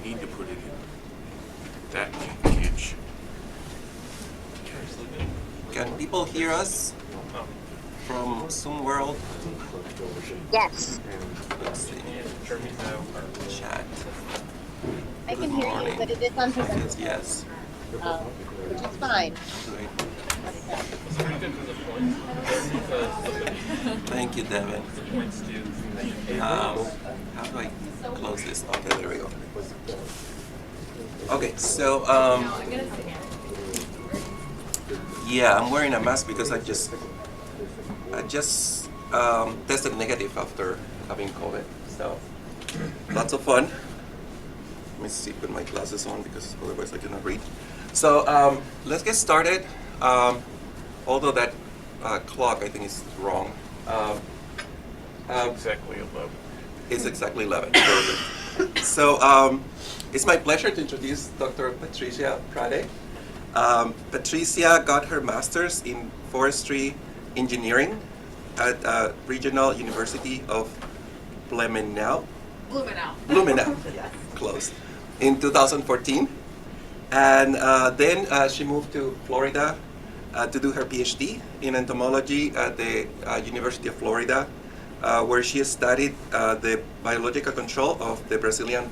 need to put it in that cage. Can people hear us from Zoom World? Yes, Let's see. Chat. I Good can hear morning. you, but it is unpresentable. Yes. Which is fine. Great. Thank you, Devin. How do I close this? Okay, there we go. Okay, so yeah, I'm wearing a mask because I just tested negative after having COVID. So lots of fun. Let me see, put my glasses on because otherwise I cannot read. So let's get started. Although that clock I think is wrong. Exactly 11. It's exactly 11. Perfect. So it's my pleasure to introduce Dr. Patricia Prade. Patricia got her master's in forestry engineering at Regional University of Blumenau. Blumenau, close. In 2014. And then she moved to Florida to do her PhD in entomology at the University of Florida, where she studied the biological control of the Brazilian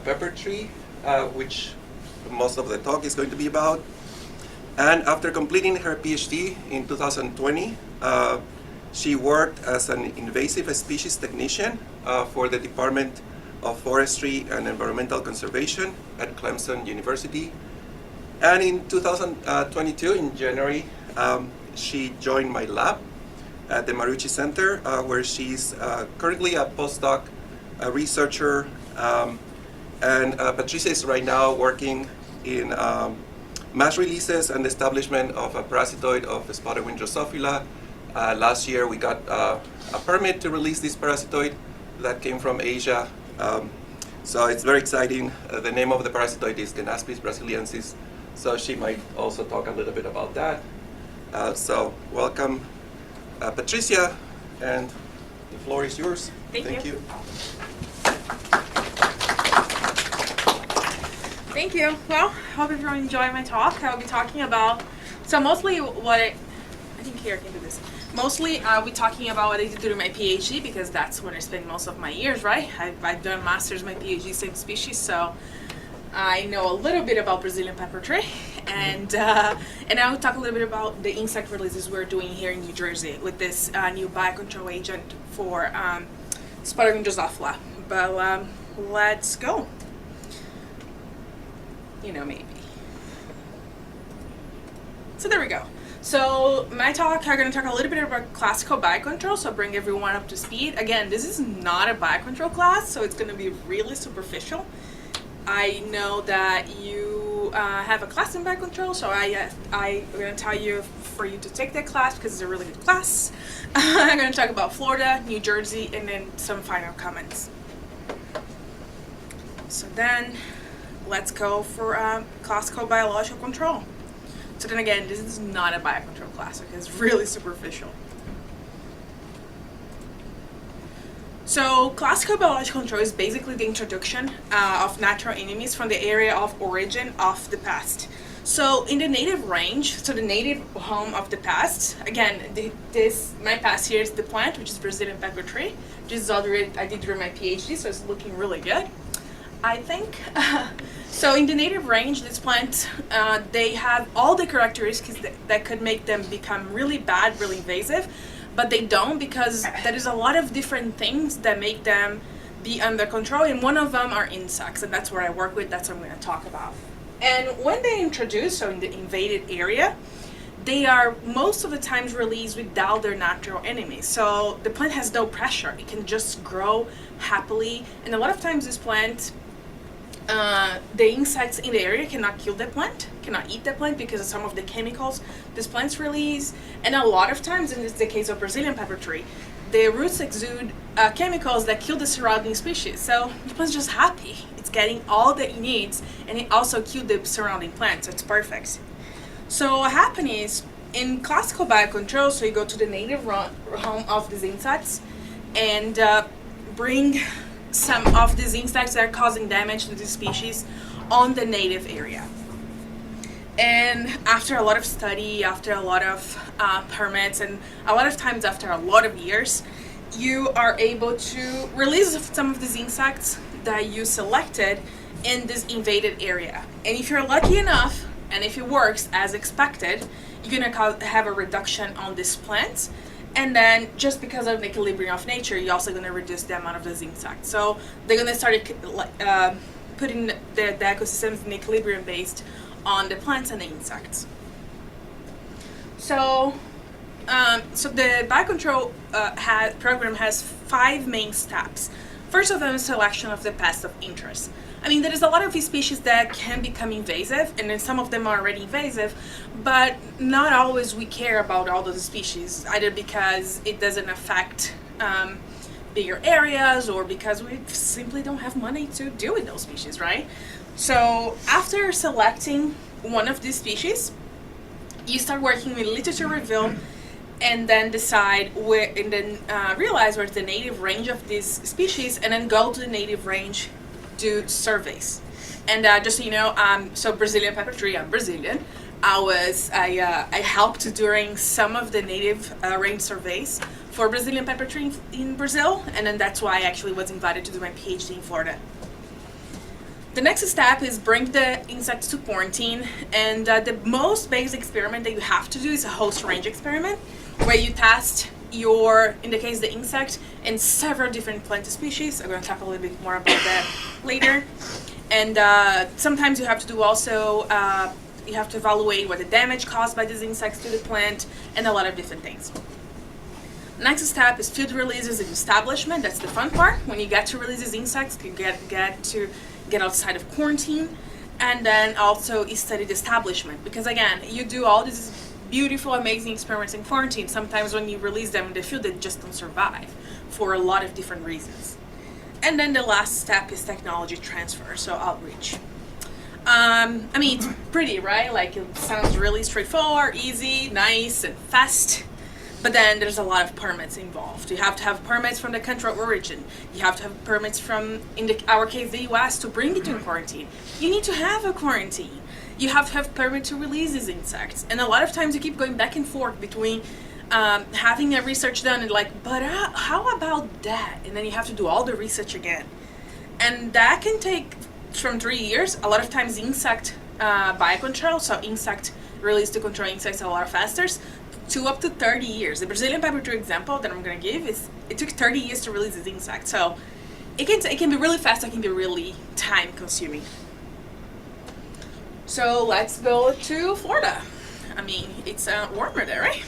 pepper tree, which most of the talk is going to be about. And after completing her PhD in 2020, she worked as an invasive species technician for the Department of Forestry and Environmental Conservation at Clemson University. And in 2022, in January, she joined my lab at the Marucci Center, where she's currently a postdoc researcher. And Patricia is right now working in mass releases and establishment of a parasitoid of spotted wing Drosophila. Last year, we got a permit to release this parasitoid that came from Asia. So it's very exciting. The name of the parasitoid is Genaspis brasiliensis. So she might also talk a little bit about that. So welcome, Patricia, and the floor is yours. Thank you. Thank you. Well, hope everyone enjoyed my talk. I'll be talking about, so mostly I think here I can do this. Mostly I'll be talking about what I did during my PhD because that's when I spent most of my years, right? I've done master's, my PhD, same species, so I know a little bit about Brazilian pepper tree, and I'll talk a little bit about the insect releases we're doing here in New Jersey with this new biocontrol agent for spotted wing Drosophila. But let's go. Maybe. So there we go. So my talk, I'm going to talk a little bit about classical biocontrol, so bring everyone up to speed. Again, this is not a biocontrol class, so it's going to be really superficial. I know that you have a class in biocontrol, so I'm going to tell you for you to take that class because it's a really good class. I'm going to talk about Florida, New Jersey, and then some final comments. So then, let's go for classical biological control. So then again, this is not a biocontrol class, okay? It's really superficial. So classical biological control is basically the introduction of natural enemies from the area of origin of the past. So in the native range, so the native home of the past, again, my past here is the plant, which is Brazilian pepper tree. This is already I did during my PhD, so it's looking really good, I think. So in the native range, this plant, they have all the characteristics that could make them become really bad, really invasive, but they don't because there is a lot of different things that make them be under control, and one of them are insects, and that's where I work with, that's what I'm going to talk about. And when they introduce, so in the invaded area, they are most of the times released without their natural enemies. So the plant has no pressure, it can just grow happily, and a lot of times this plant, the insects in the area cannot kill the plant, cannot eat the plant because of some of the chemicals these plants release. And a lot of times, and this is the case of Brazilian pepper tree, the roots exude chemicals that kill the surrounding species. So the plant's just happy. It's getting all that it needs, and it also killed the surrounding plants, so it's perfect. So what happens is, in classical biocontrol, so you go to the native home of these insects and bring some of these insects that are causing damage to the species on the native area. And after a lot of study, after a lot of permits, and a lot of times after a lot of years, you are able to release some of these insects that you selected in this invaded area. And if you're lucky enough, and if it works as expected, you're gonna have a reduction on these plants. And then just because of the equilibrium of nature, you're also gonna reduce the amount of those insects. So they're gonna start putting the ecosystems in equilibrium based on the plants and the insects. So, the biocontrol program has 5 main steps. First of them is selection of the pests of interest. I mean, there is a lot of these species that can become invasive, and then some of them are already invasive, but not always we care about all those species, either because it doesn't affect bigger areas or because we simply don't have money to deal with those species, right? So after selecting one of these species, you start working with literature review and then decide where, and then realize where's the native range of these species, and then go to the native range, do surveys. And just so you know, so Brazilian pepper tree, I'm Brazilian. I helped during some of the native range surveys for Brazilian pepper tree in Brazil, and then that's why I actually was invited to do my PhD in Florida. The next step is bring the insects to quarantine, and the most basic experiment that you have to do is a host range experiment, where you test in the case the insect, in several different plant species. I'm going to talk a little bit more about that later. And sometimes you have to do also, you have to evaluate what the damage caused by these insects to the plant, and a lot of different things. Next step is field releases and establishment. That's the fun part. When you get to release these insects, you get outside of quarantine, and then also study the establishment, because again, you do all these beautiful, amazing experiments in quarantine. Sometimes when you release them in the field, they just don't survive for a lot of different reasons. And then the last step is technology transfer, so outreach. I mean, it's pretty, right? Like, it sounds really straightforward, easy, nice, and fast. But then there's a lot of permits involved. You have to have permits from the country of origin. You have to have permits from, in our case, the US, to bring it to quarantine. You need to have a quarantine. You have to have permit to release these insects. And a lot of times you keep going back and forth between having a research done and like, but how about that? And then you have to do all the research again. And that can take from 3 years. A lot of times insect biocontrol, so insect release to control insects a lot faster, to up to 30 years. The Brazilian pepper tree example that I'm going to give is, it took 30 years to release this insect. So it can be really fast, it can be really time consuming. So let's go to Florida. I mean, it's warmer there, right?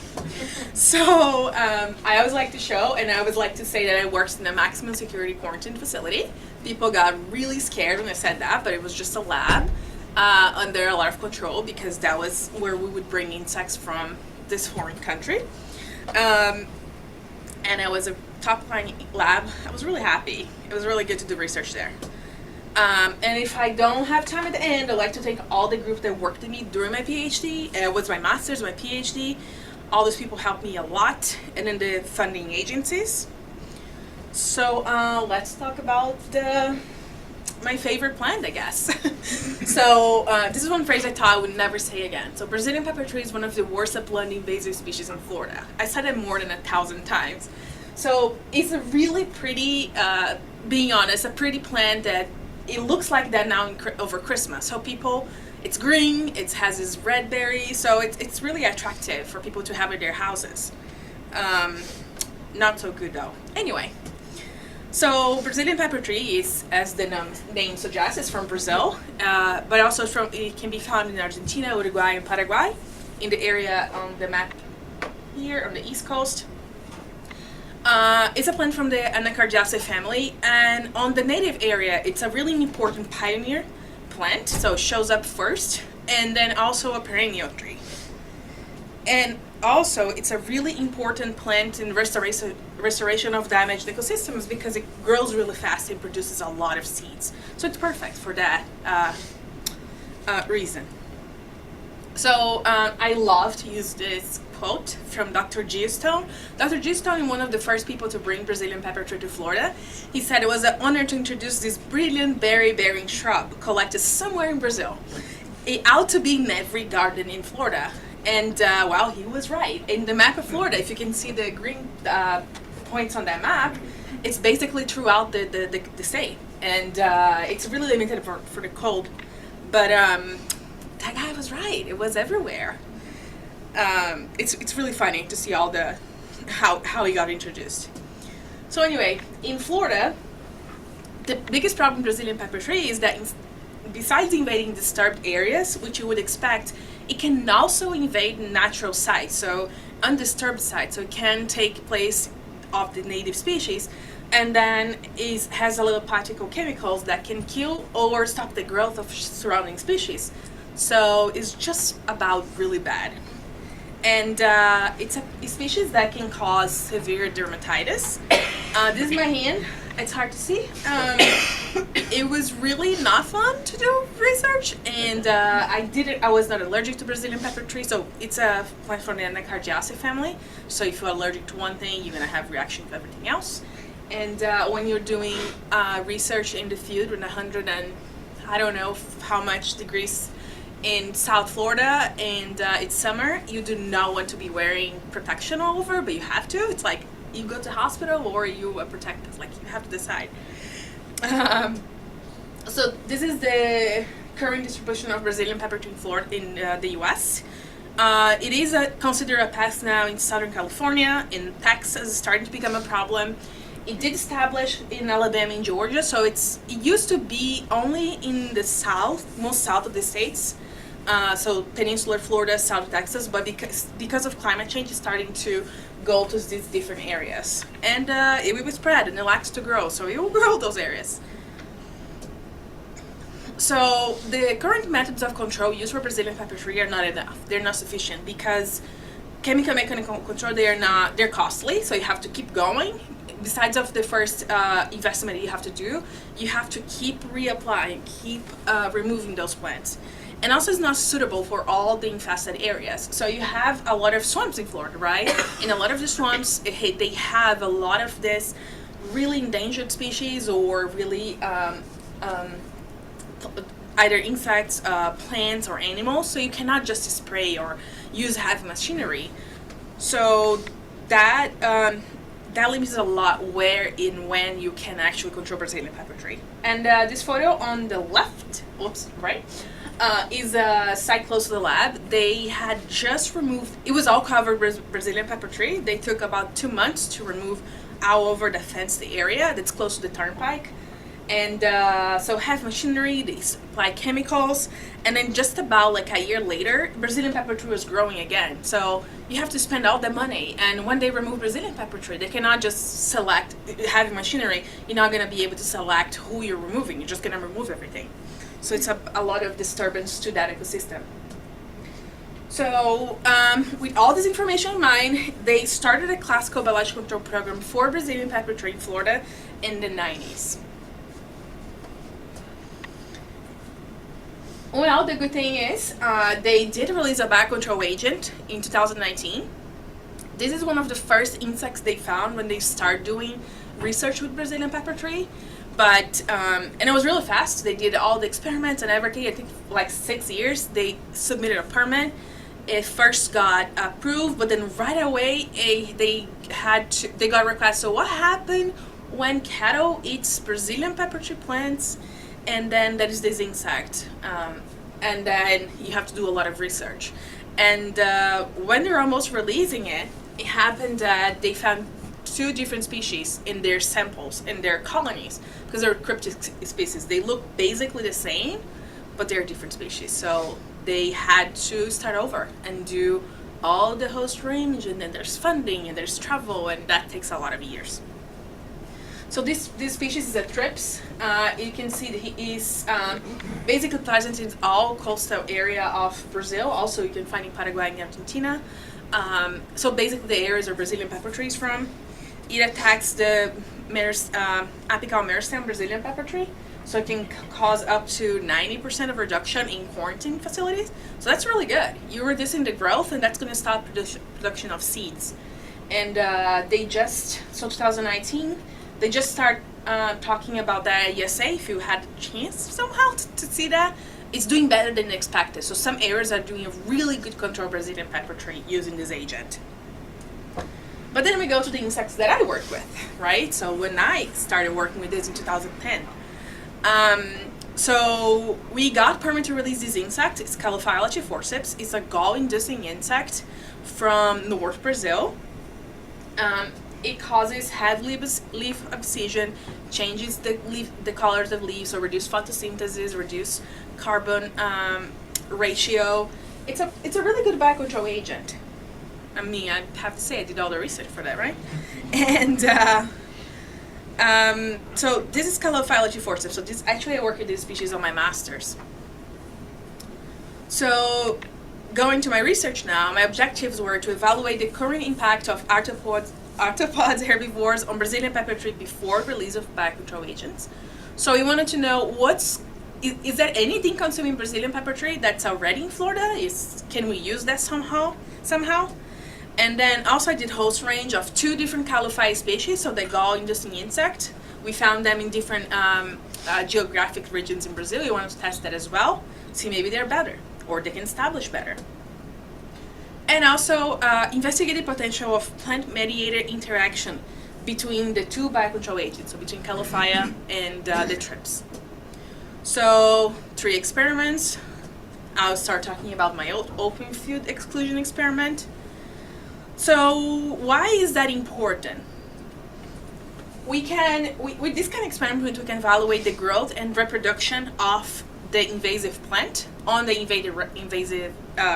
So I always like to show, and I always like to say that I worked in a maximum security quarantine facility. People got really scared when I said that, but it was just a lab under a lot of control, because that was where we would bring insects from this foreign country. And it was a top-line lab. I was really happy. It was really good to do research there. And if I don't have time at the end, I like to thank all the group that worked with me during my PhD, with my master's, my PhD. All those people helped me a lot, and then the funding agencies. So let's talk about my favorite plant, I guess. So this is one phrase I thought I would never say again. So Brazilian pepper tree is one of the worst upland invasive species in Florida. I said it more than 1,000 times. So it's a really pretty, being honest, a pretty plant that it looks like that now over Christmas. So people, it's green, it has this red berry, so it's really attractive for people to have in their houses. Not so good though. Anyway. So Brazilian pepper tree is, as the name suggests, is from Brazil, but also it can be found in Argentina, Uruguay, and Paraguay, in the area on the map here on the East Coast. It's a plant from the Anacardiaceae family, and on the native area, it's a really important pioneer plant, so it shows up first, and then also a perennial tree. And also, it's a really important plant in restoration of damaged ecosystems, because it grows really fast and produces a lot of seeds. So it's perfect for that reason. So I love to use this quote from Dr. Geostone. Dr. Geostone is one of the first people to bring Brazilian pepper tree to Florida. He said it was an honor to introduce this brilliant berry-bearing shrub collected somewhere in Brazil. It ought to be in every garden in Florida. And well, he was right. In the map of Florida, if you can see the green points on that map, it's basically throughout the state. And it's really limited for the cold. But that guy was right. It was everywhere. It's really funny to see all the how he got introduced. So anyway, in Florida, the biggest problem with Brazilian pepper tree is that besides invading disturbed areas, which you would expect, it can also invade natural sites, so undisturbed sites. So it can take place of the native species, and then has a little particle chemicals that can kill or stop the growth of surrounding species. So it's just about really bad. And it's a species that can cause severe dermatitis. This is my hand. It's hard to see. It was really not fun to do research, and I was not allergic to Brazilian pepper tree, so it's a plant from the Anacardiaceae family. So if you're allergic to one thing, you're gonna have reaction to everything else. And when you're doing research in the field with 100 and I don't know how much degrees in South Florida, and it's summer, you do not want to be wearing protection all over, but you have to. It's like you go to hospital or you are protected. Like you have to decide. So this is the current distribution of Brazilian pepper tree in Florida in the U.S. It is considered a pest now in Southern California, in Texas, it's starting to become a problem. It did establish in Alabama and Georgia, so it used to be only in the most south of the states. So peninsular Florida, South Texas, but because of climate change, it's starting to go to these different areas. And it will spread, and it likes to grow, so it will grow those areas. So the current methods of control used for Brazilian pepper tree are not enough. They're not sufficient because chemical mechanical control, they're costly, so you have to keep going. Besides of the first investment you have to do, you have to keep reapplying, keep removing those plants. And also it's not suitable for all the infested areas. So you have a lot of swamps in Florida, right? In a lot of the swamps, they have a lot of this really endangered species or really either insects, plants, or animals. So you cannot just spray or use heavy machinery. So that limits a lot where and when you can actually control Brazilian pepper tree. And this photo on the left, is a site close to the lab. They had just removed, it was all covered with Brazilian pepper tree. They took about 2 months to remove all over the fenced area that's close to the turnpike. And so heavy machinery, they supply chemicals, and then just about like a year later, Brazilian pepper tree was growing again. So you have to spend all the money, and when they remove Brazilian pepper tree, they cannot just select heavy machinery. You're not gonna be able to select who you're removing. You're just gonna remove everything. So it's a lot of disturbance to that ecosystem. So with all this information in mind, they started a classical biological control program for Brazilian pepper tree in Florida in the 90s. Well, the good thing is they did release a biocontrol agent in 2019. This is one of the first insects they found when they started doing research with Brazilian pepper tree. But, and it was really fast. They did all the experiments and everything. I think like 6 years, they submitted a permit. It first got approved, but then right away they got a request. So what happened when cattle eats Brazilian pepper tree plants? And then that is this insect, and then you have to do a lot of research. And when they're almost releasing it, it happened that they found 2 different species in their samples, in their colonies, because they're cryptic species. They look basically the same, but they're different species. So they had to start over and do all the host range, and then there's funding and there's travel, and that takes a lot of years. So this species is a thrips. You can see that he is basically present in all coastal area of Brazil. Also, you can find in Paraguay and Argentina. So basically, the areas are Brazilian pepper trees from. it attacks the apical meristem Brazilian pepper tree, so it can cause up to 90% of reduction in quarantine facilities. So that's really good. You're reducing the growth, and that's going to stop production of seeds. And they just, so 2019, they just start talking about that at ESA. If you had a chance somehow to see that, it's doing better than expected. So some areas are doing a really good control Brazilian pepper tree using this agent. But then we go to the insects that I work with, right? So when I started working with this in 2010, so we got permit to release this insect. It's Calophylla forceps. It's a gall-inducing insect from North Brazil. It causes heavy leaf abscission, changes the colors of leaves, so reduce photosynthesis, reduce carbon ratio. It's a really good bite control agent. I mean, I have to say I did all the research for that, right? And so this is Calophylla forceps. So this actually I work with this species on my master's. So going to my research now, my objectives were to evaluate the current impact of arthropods, herbivores on Brazilian pepper tree before release of bite control agents. So we wanted to know is there anything consuming Brazilian pepper tree that's already in Florida? Can we use that somehow? And then also I did host range of 2 different Calophylla species, so the gall-inducing insect. We found them in different geographic regions in Brazil. We wanted to test that as well, see maybe they're better or they can establish better. And also investigate the potential of plant-mediated interaction between the 2 biocontrol agents, so between Calophylla and the trips. So 3 experiments. I'll start talking about my open field exclusion experiment. So why is that important? With this kind of experiment, we can evaluate the growth and reproduction of the invasive plant on the invasive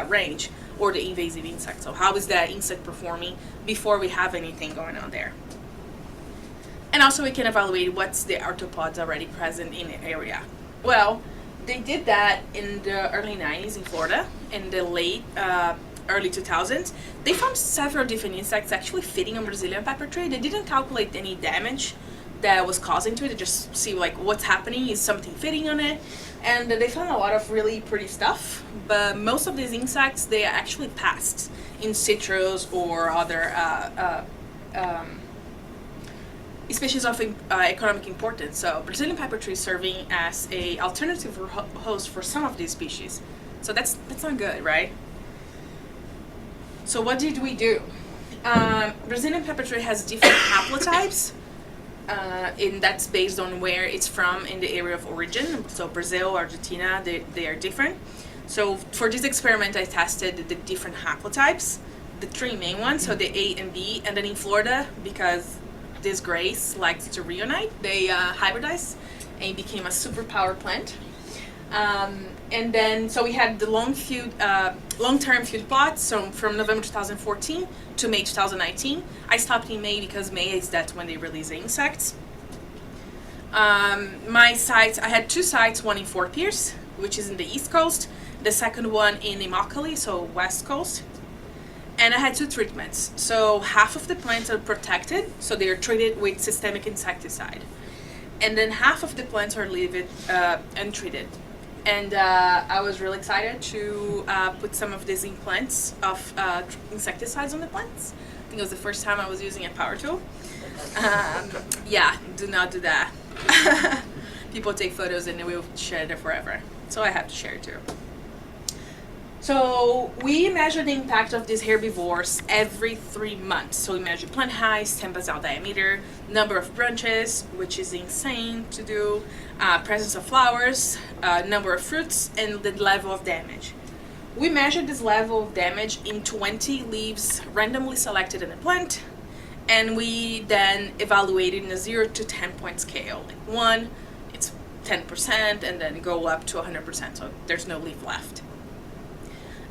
range, or the invasive insect. So how is that insect performing before we have anything going on there? And also we can evaluate what's the arthropods already present in the area. Well, they did that in the early 90s in Florida, in the late early 2000s. They found several different insects actually feeding on Brazilian pepper tree. They didn't calculate any damage that was causing to it. They just see like what's happening, is something feeding on it. And they found a lot of really pretty stuff, but most of these insects, they are actually pests in citrus or other species of economic importance. So Brazilian pepper tree is serving as a alternative host for some of these species. So that's not good, right? So what did we do? Brazilian pepper tree has different haplotypes, and that's based on where it's from in the area of origin. So Brazil, Argentina, they are different. So for this experiment, I tested the different haplotypes, the 3 main ones, so the A and B, and then in Florida, because this grace likes to reunite, they hybridized and became a superpower plant. And then, so we had the long-term field plots, so from November 2014 to May 2019. I stopped in May because May is that's when they release the insects. My sites, I had 2 sites, one in Fort Pierce, which is in the East Coast, the second one in Immokalee, so West Coast. And I had 2 treatments. So half of the plants are protected, so they are treated with systemic insecticide. And then half of the plants are leave untreated. And I was really excited to put some of these implants of insecticides on the plants. I think it was the first time I was using a power tool. Yeah, do not do that. People take photos and they will share it forever. So I have to share it too. So we measure the impact of these herbivores every 3 months. So we measure plant height, stem basal diameter, number of branches, which is insane to do, presence of flowers, number of fruits, and the level of damage. We measured this level of damage in 20 leaves randomly selected in a plant, and we then evaluated in a 0 to 10 point scale. Like 1, it's 10%, and then go up to 100%, so there's no leaf left.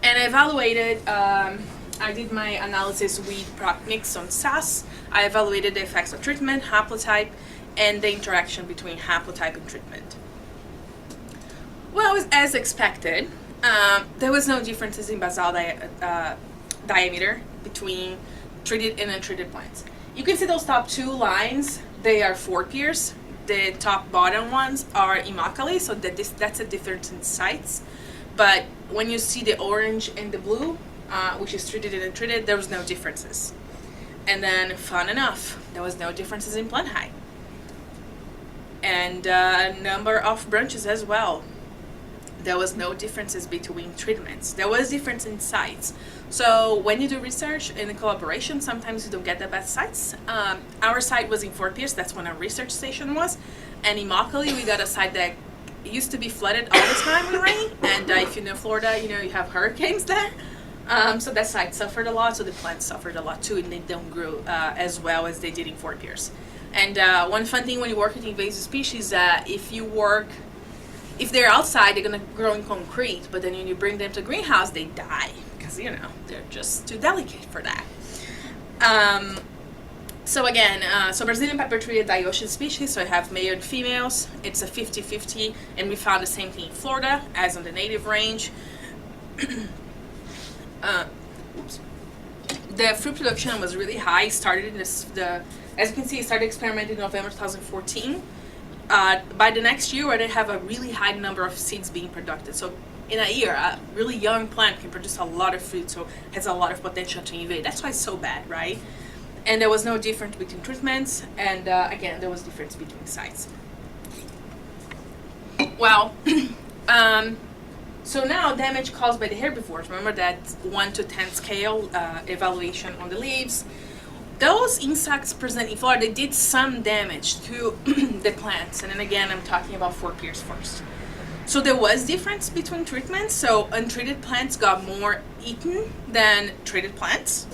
And I evaluated, I did my analysis with Procnix on SAS. I evaluated the effects of treatment, haplotype, and the interaction between haplotype and treatment. Well, as expected, there was no differences in basal diameter between treated and untreated plants. You can see those top two lines, they are 4-piers. The top bottom ones are Immokalee, so that's a difference in sites. But when you see the orange and the blue, which is treated and untreated, there was no differences. And then, fun enough, there was no differences in plant height. And number of branches as well. There was no differences between treatments. There was difference in sites. So when you do research in collaboration, sometimes you don't get the best sites. Our site was in 4-piers, that's when our research station was. And in Immokalee, we got a site that used to be flooded all the time in rain. And if you know Florida, you know you have hurricanes there. So that site suffered a lot, so the plants suffered a lot too, and they don't grow as well as they did in 4-piers. And one fun thing when you work with invasive species, if they're outside, they're gonna grow in concrete, but then when you bring them to greenhouse, they die because they're just too delicate for that. So again, Brazilian pepper tree, a dioecious species, so I have male and females. It's a 50-50, and we found the same thing in Florida as on the native range. The fruit production was really high. Started in as you can see, started experimenting in November 2014. By the next year, they have a really high number of seeds being produced. So in a year, a really young plant can produce a lot of fruit, so has a lot of potential to invade. That's why it's so bad, right? And there was no difference between treatments, and again, there was difference between sites. Well, so now damage caused by the herbivores. Remember that 1 to 10 scale evaluation on the leaves. Those insects present in Florida, they did some damage to the plants. And then again, I'm talking about 4-piers first. So there was difference between treatments. So untreated plants got more eaten than treated plants.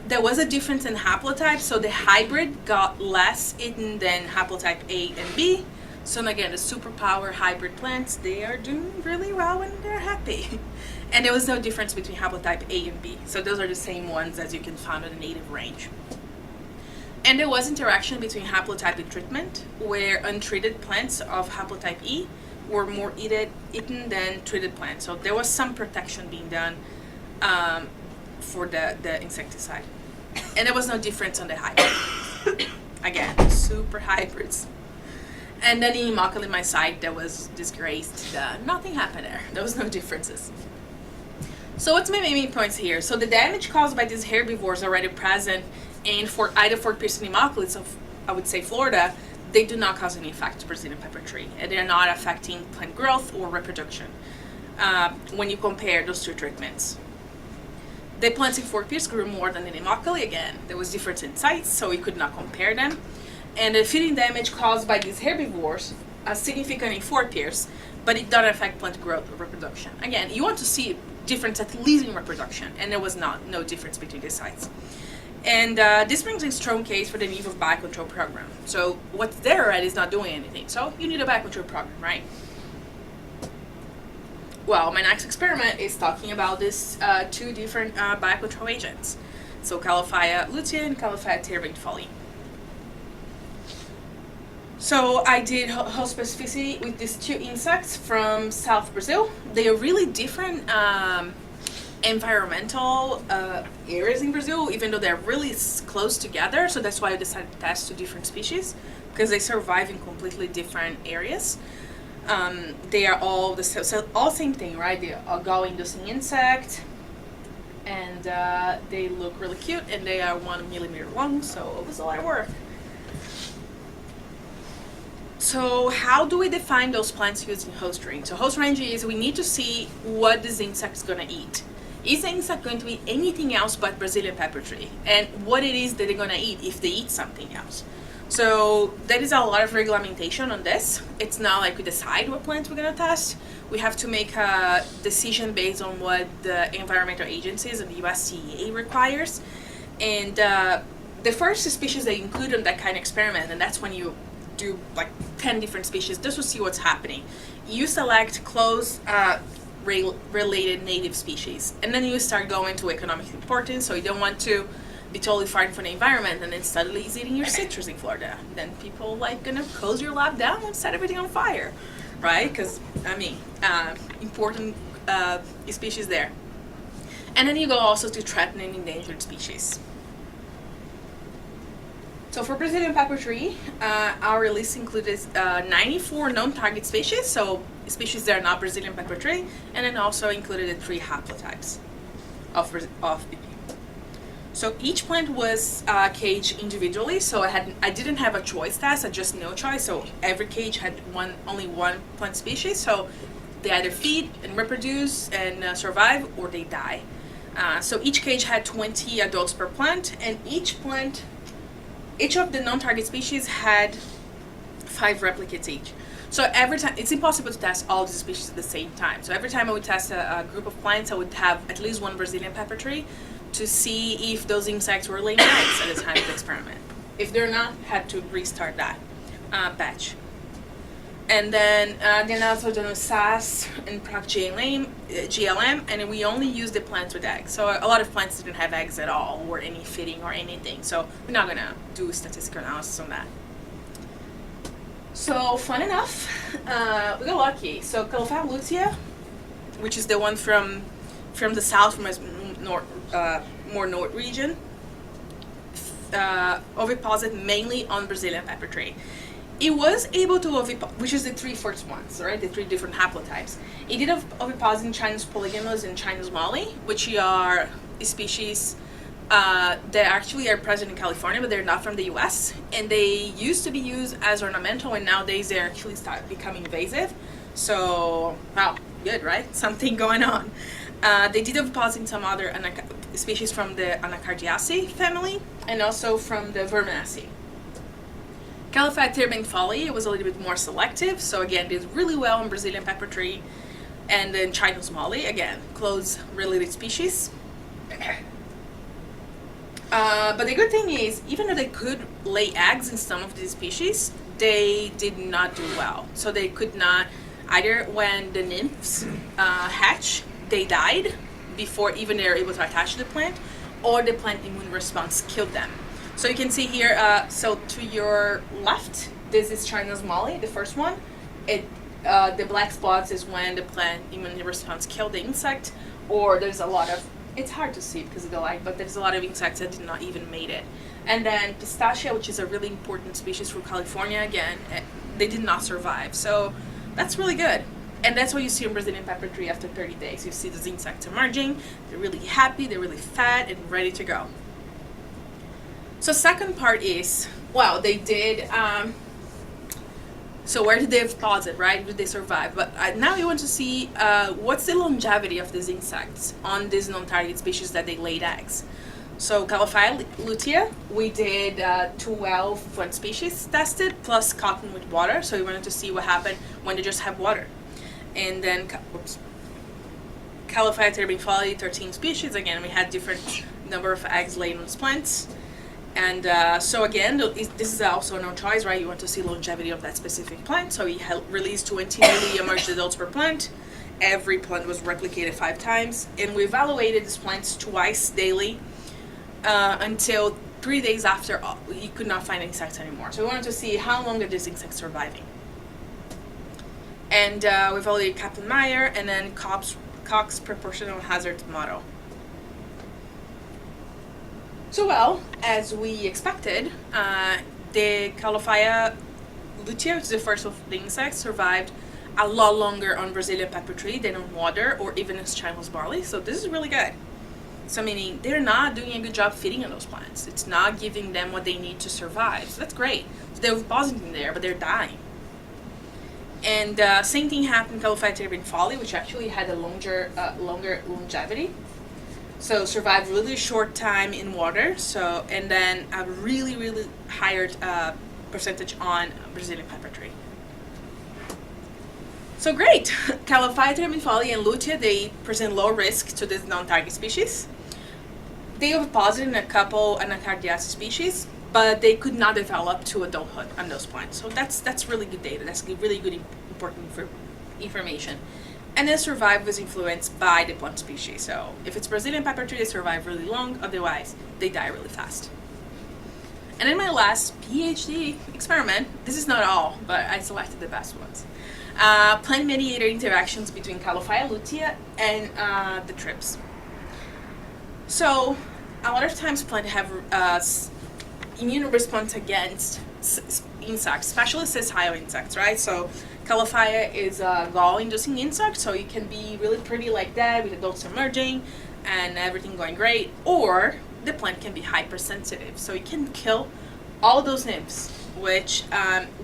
There was a difference in haplotype. So the hybrid got less eaten than haplotype A and B. So again, the superpower hybrid plants, they are doing really well and they're happy. And there was no difference between haplotype A and B. So those are the same ones as you can find in the native range. And there was interaction between haplotype and treatment, where untreated plants of haplotype E were more eaten than treated plants. So there was some protection being done for the insecticide. And there was no difference on the hybrid. Again, super hybrids. And then in Immokalee, my site, that was disgraced. Nothing happened there. There was no differences. So what's my main points here? So the damage caused by these herbivores already present in either 4-piers and Immokalee, so I would say Florida, they do not cause any effect to Brazilian pepper tree. And they're not affecting plant growth or reproduction when you compare those two treatments. The plants in 4-piers grew more than in Immokalee. Again, there was difference in sites, so we could not compare them. And the feeding damage caused by these herbivores are significant in 4-piers, but it doesn't affect plant growth or reproduction. Again, you want to see difference at least in reproduction, and there was no difference between the sites. And this brings a strong case for the need of biocontrol program. So what's there already is not doing anything, so you need a biocontrol program, right? Well, my next experiment is talking about these two different biocontrol agents. So Calophyia lutea and Calophyia terebintholi. So I did host specificity with these two insects from South Brazil. They are really different environmental areas in Brazil, even though they're really close together. So that's why I decided to test two different species, because they survive in completely different areas. They are all the same thing, right? They are gall-inducing insect, and they look really cute, and they are 1 millimeter long. So it was a lot of work. So how do we define those plants using host range? So host range is we need to see what this insect is going to eat. Is the insect going to eat anything else but Brazilian pepper tree? And what it is that they're going to eat if they eat something else. So there is a lot of regulation on this. It's not like we decide what plants we're going to test. We have to make a decision based on what the environmental agencies and the USDA requires. And the first species they include in that kind of experiment, and that's when you do like 10 different species just to see what's happening. You select close related native species, and then you start going to economic importance. So you don't want to be totally far from the environment and then suddenly is eating your citrus in Florida. Then people like gonna close your lab down and set everything on fire, right? Because important species there. And then you go also to threatened and endangered species. So for Brazilian pepper tree, our list included 94 known target species, so species that are not Brazilian pepper tree, and then also included the 3 haplotypes of BP. So each plant was caged individually, so I didn't have a choice test, I just no choice, so every cage had only one plant species, so they either feed and reproduce and survive, or they die. So each cage had 20 adults per plant, and each of the non-target species had 5 replicates each. So every time, it's impossible to test all the species at the same time. So every time I would test a group of plants, I would have at least one Brazilian pepper tree to see if those insects were laying eggs at the time of the experiment. If they're not, had to restart that batch. And then also done with SAS and Prade GLM, and we only use the plants with eggs. So a lot of plants didn't have eggs at all, or any fitting or anything. So we're not gonna do statistical analysis on that. So fun enough, we got lucky. So Calophylla lutea, which is the one from the south, from more north region, oviposit mainly on Brazilian pepper tree. It was able to oviposit, which is the 3 first ones, right? The 3 different haplotypes. It did oviposit in Chinus polygamous and Chinus molly, which are species that actually are present in California, but they're not from the US. And they used to be used as ornamental, and nowadays they actually start becoming invasive. So, wow, good, right? Something going on. They did oviposit in some other species from the Anacardiaceae family, and also from the Verminaceae. Calophylla terbinefolly was a little bit more selective, so again, did really well in Brazilian pepper tree. And then Chinus molly, again, close related species. But the good thing is, even though they could lay eggs in some of these species, they did not do well. So they could not, either when the nymphs hatch, they died before even they were able to attach to the plant, or the plant immune response killed them. So you can see here, so to your left, this is Chinus molly, the first one. The black spots is when the plant immune response killed the insect, or there's a lot of, it's hard to see because of the light, but there's a lot of insects that did not even made it. And then Pistacia, which is a really important species for California, again, they did not survive. So that's really good. And that's what you see in Brazilian pepper tree after 30 days. You see those insects emerging, they're really happy, they're really fat and ready to go. So second part is, well, they did, so where did they deposit, right? Did they survive? But now you want to see what's the longevity of these insects on these non-target species that they laid eggs. So Calophylla lutea, we did 12 plant species tested plus cottonwood water. So we wanted to see what happened when they just have water. And then, Calophylla terbinefolly, 13 species. Again, we had different number of eggs laid on these plants. And so again, this is also no choice, right? You want to see longevity of that specific plant. So we released 20 newly emerged adults per plant. Every plant was replicated 5 times. And we evaluated these plants twice daily until 3 days after you could not find insects anymore. So we wanted to see how long are these insects surviving. And we evaluated Kaplan-Meier and then Cox proportional hazard model. So well, as we expected, the Calophylla lutea, which is the first of the insects, survived a lot longer on Brazilian pepper tree than on water or even as Chinese barley. So this is really good. So meaning they're not doing a good job feeding on those plants. It's not giving them what they need to survive. So that's great. So they're positive there, but they're dying. And same thing happened in Calophylla terbinefolly, which actually had a longer longevity. So survived really short time in water. So and then a really higher percentage on Brazilian pepper tree. So great. Calophylla terbinefolly and lutea, they present low risk to this non-target species. They oviposited in a couple Anacardiaceae species, but they could not develop to adulthood on those plants. So that's really good data. That's really good important information. And then survive was influenced by the plant species. So if it's Brazilian pepper tree, they survive really long. Otherwise, they die really fast. And in my last PhD experiment, this is not all, but I selected the best ones. Plant-mediated interactions between Calophylla lutea and the trips. So a lot of times plants have immune response against insects, especially sessile insects, right? So Calophia is a gall-inducing insect, so it can be really pretty like that with adults emerging and everything going great, or the plant can be hypersensitive, so it can kill all those nymphs, which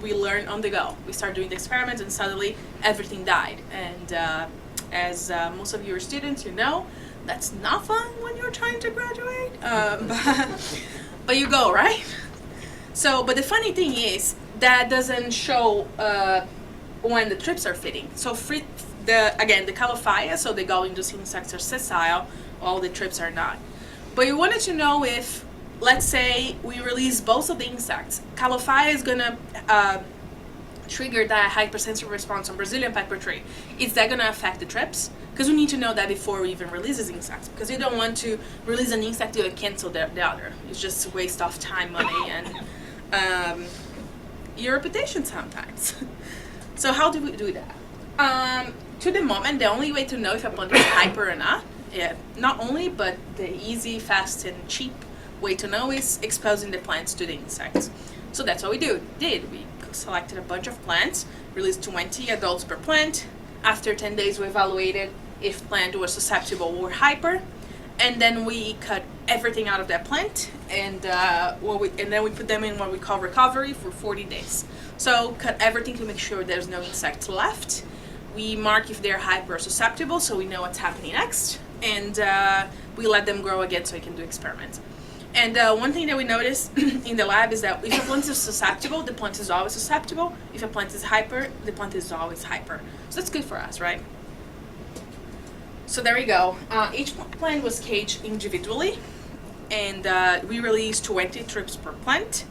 we learn on the go. We start doing the experiments and suddenly everything died. And as most of your students, you know, that's not fun when you're trying to graduate, but you go, right? So, but the funny thing is that doesn't show when the trips are fitting. So the Calophia, so the gall-inducing insects are sessile, all the trips are not. But you wanted to know if, let's say, we release both of the insects, Calophia is gonna trigger that hypersensitive response on Brazilian pepper tree. Is that gonna affect the trips? Because we need to know that before we even release these insects, because you don't want to release an insect to cancel the other. It's just a waste of time, money, and your reputation sometimes. So how do we do that? To the moment, the only way to know if a plant is hyper or not, not only, but the easy, fast, and cheap way to know is exposing the plants to the insects. So that's what we did. We selected a bunch of plants, released 20 adults per plant. After 10 days, we evaluated if plant was susceptible or hyper, and then we cut everything out of that plant, and then we put them in what we call recovery for 40 days. So cut everything to make sure there's no insects left. We mark if they're hyper or susceptible, so we know what's happening next, and we let them grow again so we can do experiments. And one thing that we noticed in the lab is that if a plant is susceptible, the plant is always susceptible. If a plant is hyper, the plant is always hyper. So that's good for us, right? So there we go. Each plant was caged individually, and we released 20 trips per plant.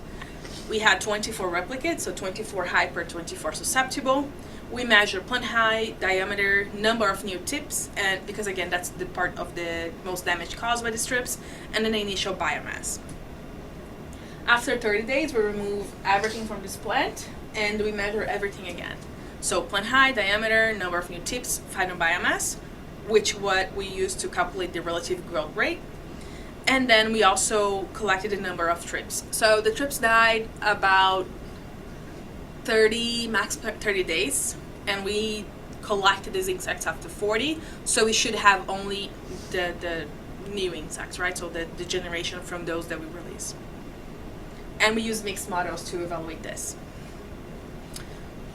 We had 24 replicates, so 24 hyper, 24 susceptible. We measured plant height, diameter, number of new tips, and because again, that's the part of the most damage caused by the strips, and then the initial biomass. After 30 days, we remove everything from this plant, and we measure everything again. So plant height, diameter, number of new tips, final biomass, which what we use to calculate the relative growth rate. And then we also collected the number of trips. So the trips died about 30 days, and we collected these insects after 40, so we should have only the new insects, right? So the generation from those that we release. And we use mixed models to evaluate this.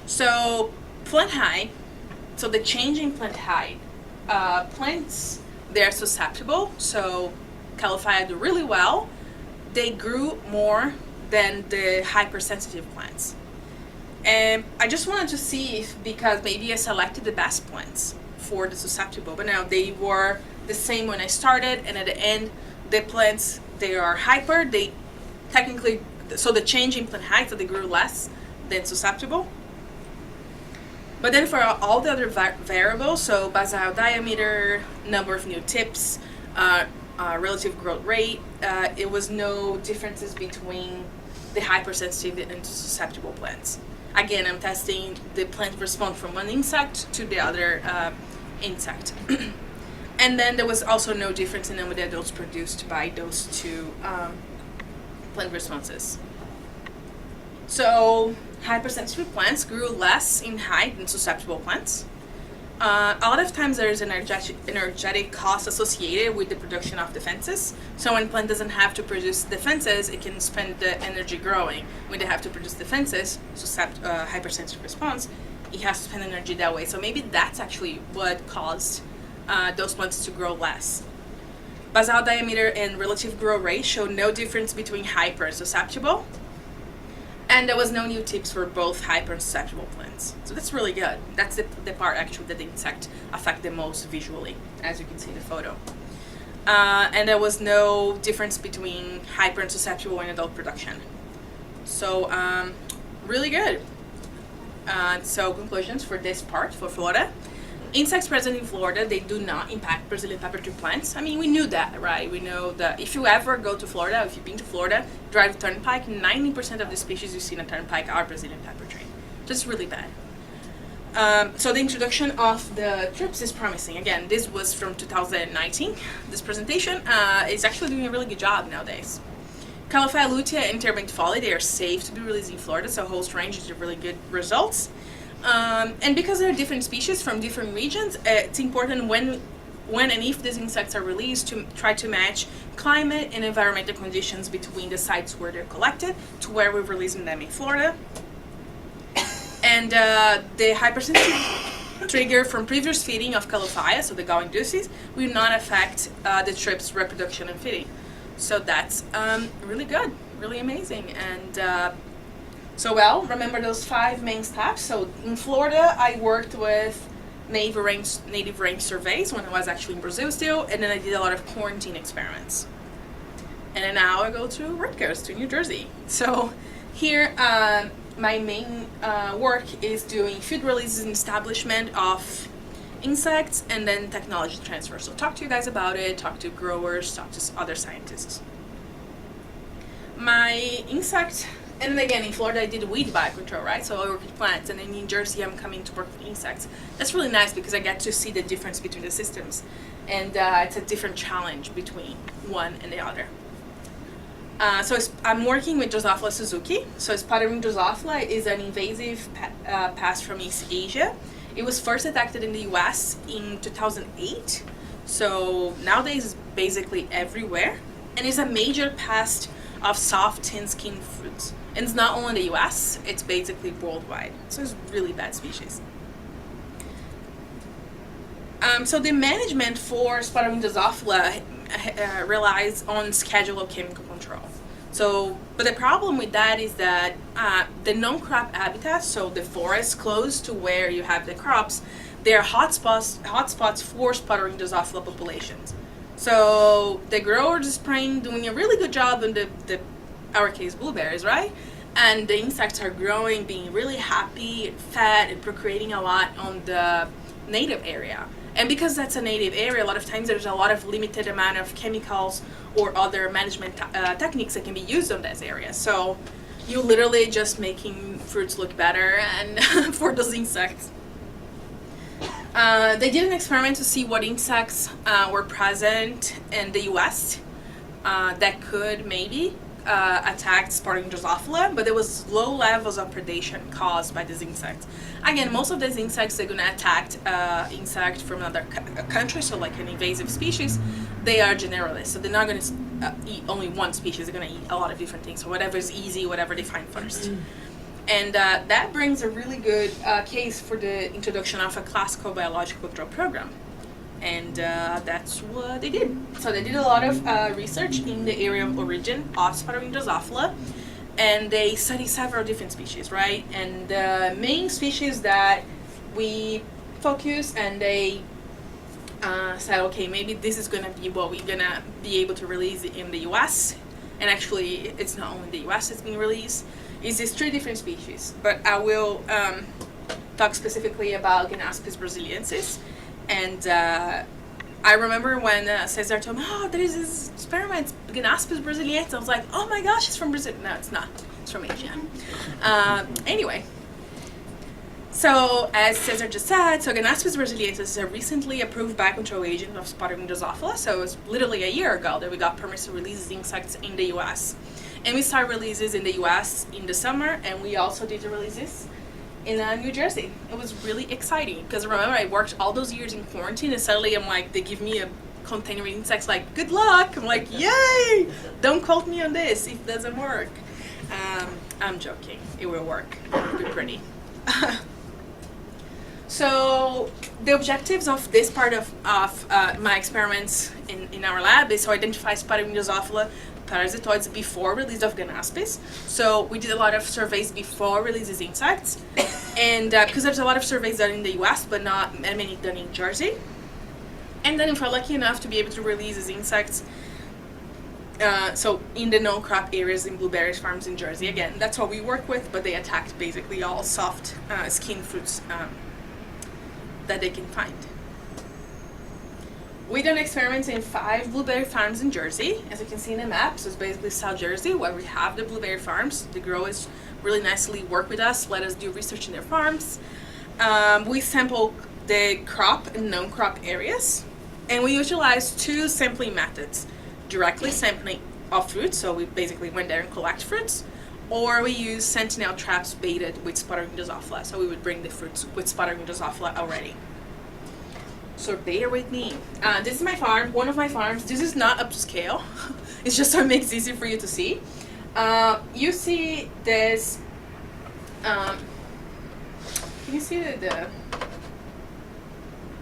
So plant height, so the change in plant height, plants, they're susceptible, so Calophia do really well. They grew more than the hypersensitive plants. And I just wanted to see if, because maybe I selected the best plants for the susceptible, but now they were the same when I started, and at the end, the plants, they are hyper, they technically, so the change in plant height, so they grew less than susceptible. But then for all the other variables, so basal diameter, number of new tips, relative growth rate, it was no differences between the hypersensitive and susceptible plants. Again, I'm testing the plant response from one insect to the other insect. And then there was also no difference in number of adults produced by those two plant responses. So hypersensitive plants grew less in height than susceptible plants. A lot of times there is an energetic cost associated with the production of defenses. So when a plant doesn't have to produce defenses, it can spend the energy growing. When they have to produce defenses, hypersensitive response, it has to spend energy that way. So maybe that's actually what caused those plants to grow less. Basal diameter and relative growth rate show no difference between hyper and susceptible. And there was no new tips for both hyper and susceptible plants. So that's really good. That's the part actually that the insect affect the most visually, as you can see in the photo. And there was no difference between hyper and susceptible in adult production. So really good. So conclusions for this part, for Florida. Insects present in Florida, they do not impact Brazilian pepper tree plants. I mean, we knew that, right? We know that if you ever go to Florida, if you've been to Florida, drive a turnpike, 90% of the species you see in a turnpike are Brazilian pepper tree. Just really bad. So the introduction of the trips is promising. Again, this was from 2019. This presentation is actually doing a really good job nowadays. Calophylla lutea and Termite folly, they are safe to be released in Florida, so host range is really good results. And because they're different species from different regions, it's important when and if these insects are released to try to match climate and environmental conditions between the sites where they're collected to where we're releasing them in Florida. And the hypersensitivity trigger from previous feeding of Calophylla, so the gall-induces, will not affect the trip's reproduction and feeding. So that's really good, really amazing. And remember those 5 main steps. So in Florida, I worked with native range surveys when I was actually in Brazil still, and then I did a lot of quarantine experiments. And then now I go to Rutgers, to New Jersey. So here, my main work is doing food releases and establishment of insects, and then technology transfer. So talk to you guys about it, talk to growers, talk to other scientists. My insect, and then again in Florida I did weed biocontrol, right? So I work with plants, and then in Jersey I'm coming to work with insects. That's really nice because I get to see the difference between the systems, and it's a different challenge between one and the other. I'm working with Drosophila suzuki. So sputtering Drosophila is an invasive pest from East Asia. It was first detected in the US in 2008. So nowadays it's basically everywhere. And it's a major pest of soft tin-skinned fruits. And it's not only in the US, it's basically worldwide. So it's a really bad species. So the management for sputtering Drosophila relies on schedule of chemical control. But the problem with that is that the non-crop habitats, so the forests close to where you have the crops, they're hotspots for sputtering Drosophila populations. So the growers are spraying, doing a really good job in our case, blueberries, right? And the insects are growing, being really happy, fed, and procreating a lot on the native area. And because that's a native area, a lot of times there's a lot of limited amount of chemicals or other management techniques that can be used on this area. So you're literally just making fruits look better and for those insects. They did an experiment to see what insects were present in the US that could maybe attack sputtering Drosophila, but there was low levels of predation caused by these insects. Again, most of these insects, they're going to attack insect from another country, so like an invasive species. They are generalists, so they're not going to eat only one species. They're going to eat a lot of different things, so whatever is easy, whatever they find first. And that brings a really good case for the introduction of a classical biological control program. And that's what they did. So they did a lot of research in the area of origin of sputtering Drosophila, and they studied several different species, right? And the main species that we focus, and they said, okay, maybe this is gonna be what we're gonna be able to release in the US. And actually, it's not only the US that's being released. It's these 3 different species, but I will talk specifically about Ganaspis brasiliensis. And I remember when Cesar told me, oh, there is this experiment, Ganaspis brasiliensis. I was like, oh my gosh, it's from Brazil. No, it's not. It's from Asia. Anyway, so as Cesar just said, so Ganaspis brasiliensis is a recently approved biocontrol agent of sputtering Drosophila. So it was literally a year ago that we got permits to release insects in the US. And we started releases in the US in the summer, and we also did the releases in New Jersey. It was really exciting because remember I worked all those years in quarantine, and suddenly I'm like, they give me a container with insects, like, good luck. I'm like, yay, don't quote me on this if it doesn't work. I'm joking, it will work, it will be pretty. So the objectives of this part of my experiments in our lab is to identify sputtering Drosophila parasitoids before release of Ganaspis. So we did a lot of surveys before release of insects, and because there's a lot of surveys done in the US but not many done in Jersey. And then if we're lucky enough to be able to release these insects, so in the no-crop areas in blueberries farms in Jersey, again, that's what we work with, but they attacked basically all soft skin fruits that they can find. We done experiments in 5 blueberry farms in Jersey, as you can see in the map. So it's basically South Jersey, where we have the blueberry farms. The growers really nicely work with us, let us do research in their farms. We sample the crop and non-crop areas, and we utilize 2 sampling methods: directly sampling of fruits, so we basically went there and collect fruits, or we use sentinel traps baited with sputtering Drosophila, so we would bring the fruits with sputtering Drosophila already. So bear with me. This is my farm, one of my farms. This is not up to scale. It's just so it makes it easy for you to see. You see this, can you see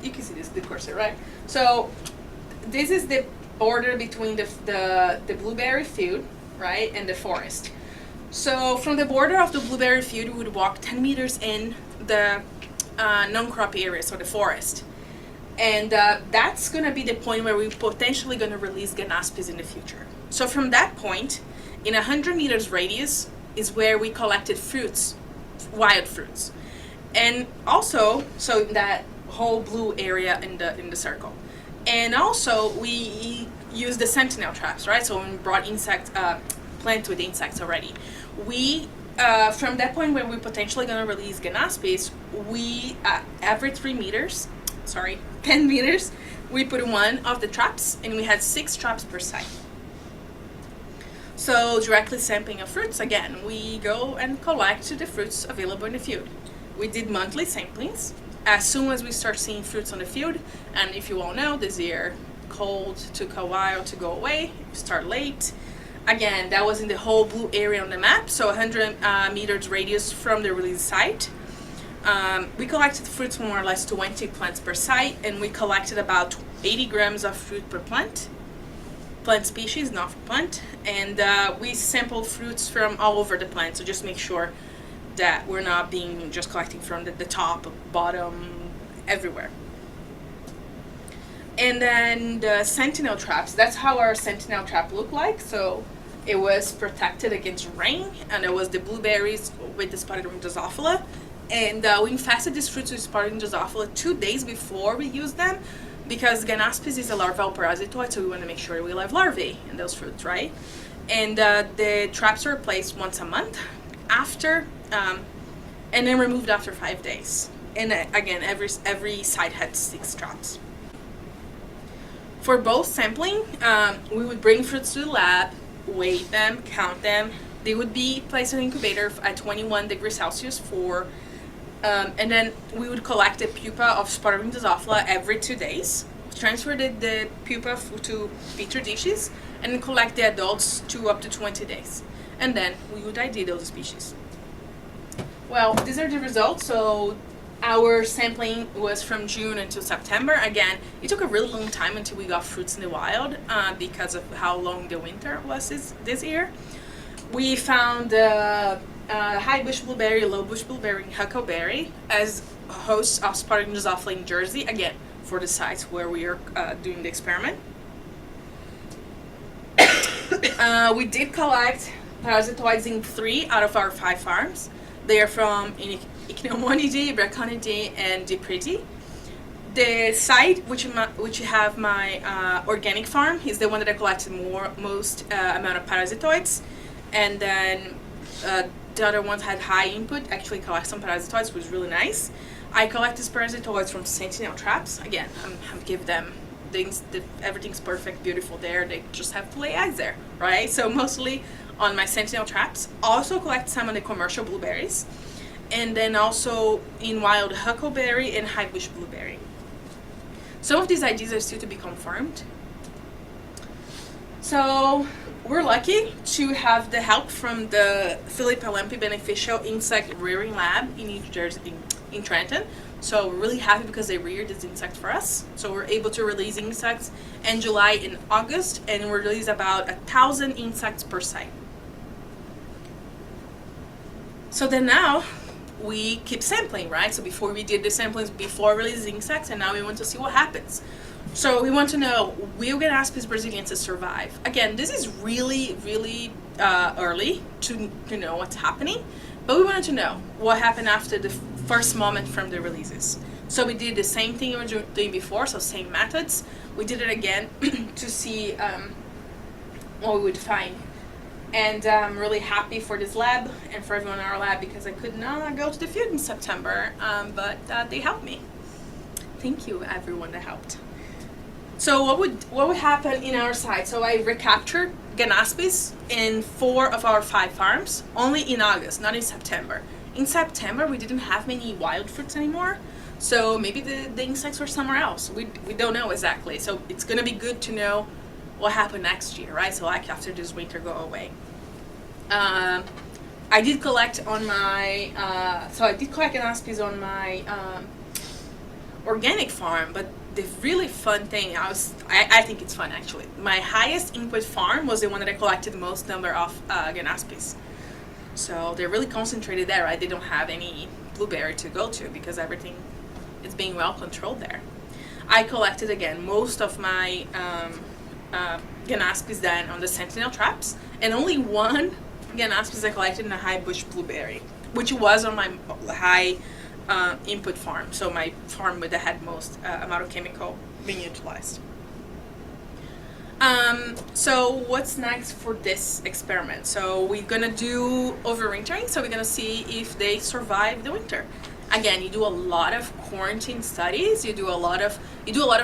you can see this, the cursor, right? So this is the border between the blueberry field, right, and the forest. So from the border of the blueberry field, we would walk 10 meters in the non-crop area, so the forest. And that's going to be the point where we're potentially going to release Ganaspis in the future. So from that point, in 100 meters radius is where we collected fruits, wild fruits. And also, so that whole blue area in the circle. And also, we use the sentinel traps, right? So when we brought plants with insects already. We, from that point where we're potentially going to release Ganaspis, we, every 10 meters, we put one of the traps, and we had 6 traps per site. So directly sampling of fruits, again, we go and collect the fruits available in the field. We did monthly samplings. As soon as we start seeing fruits on the field, and if you all know, this year, cold took a while to go away, we start late. Again, that was in the whole blue area on the map, so 100 meters radius from the release site. We collected fruits more or less 20 plants per site, and we collected about 80 grams of fruit per plant species, not plant, and we sampled fruits from all over the plant, so just make sure that we're not being just collecting from the top, bottom, everywhere. And then the sentinel traps, that's how our sentinel trap looked like. So it was protected against rain, and it was the blueberries with the spotted ring Drosophila. And we infested these fruits with spotted ring Drosophila 2 days before we used them, because Ganaspis is a larval parasitoid, so we want to make sure we will have larvae in those fruits, right? And the traps were placed once a month after, and then removed after 5 days. And again, every site had 6 traps. For both sampling, we would bring fruits to the lab, weigh them, count them. They would be placed in an incubator at 21 degrees Celsius for, and then we would collect the pupa of spotted ring Drosophila every 2 days, transfer the pupa to petri dishes, and then collect the adults to up to 20 days. And then we would ID those species. Well, these are the results. So our sampling was from June until September. Again, it took a really long time until we got fruits in the wild because of how long the winter was this year. We found high bush blueberry, low bush blueberry, and huckleberry as hosts of spotted ring Drosophila in Jersey, again, for the sites where we are doing the experiment. We did collect parasitoids in 3 out of our 5 farms. They are from Ichneumonidae, Braconidae, and Prade. The site which have my organic farm is the one that I collected most amount of parasitoids, and then the other ones had high input. Actually, collect some parasitoids, which was really nice. I collect these parasitoids from sentinel traps. Again, I'm give them things. Everything's perfect, beautiful there. They just have to lay eggs there, right? So mostly on my sentinel traps. Also collect some of the commercial blueberries, and then also in wild huckleberry and high bush blueberry. Some of these ideas are still to be confirmed. So we're lucky to have the help from the Philip Lempe Beneficial Insect Rearing Lab in New Jersey, in Trenton. So we're really happy because they reared this insect for us. So we're able to release insects in July and August, and we release about 1,000 insects per site. So then now we keep sampling, right? So before we did the samplings before releasing insects, and now we want to see what happens. So we want to know, will Ganaspis brasiliensis survive? Again, this is really, really early to know what's happening, but we wanted to know what happened after the first moment from the releases. So we did the same thing we were doing before, so same methods. We did it again to see what we would find. And I'm really happy for this lab and for everyone in our lab, because I could not go to the field in September, but they helped me. Thank you, everyone that helped. So what would happen in our site? So I recaptured Ganaspis in 4 of our 5 farms, only in August, not in September. In September, we didn't have many wild fruits anymore, so maybe the insects were somewhere else. We don't know exactly. So it's gonna be good to know what happened next year, right? So like after this winter go away. I did collect on my Ganaspis on my organic farm, but the really fun thing, I think it's fun actually. My highest input farm was the one that I collected the most number of Ganaspis. So they're really concentrated there, right? They don't have any blueberry to go to because everything is being well controlled there. I collected again most of my Ganaspis then on the sentinel traps, and only one Ganaspis I collected in a high bush blueberry, which was on my high input farm, so my farm with the had most amount of chemical being utilized. So what's next for this experiment? So we're gonna do overwintering, so we're gonna see if they survive the winter. Again, you do a lot of quarantine studies, you do a lot of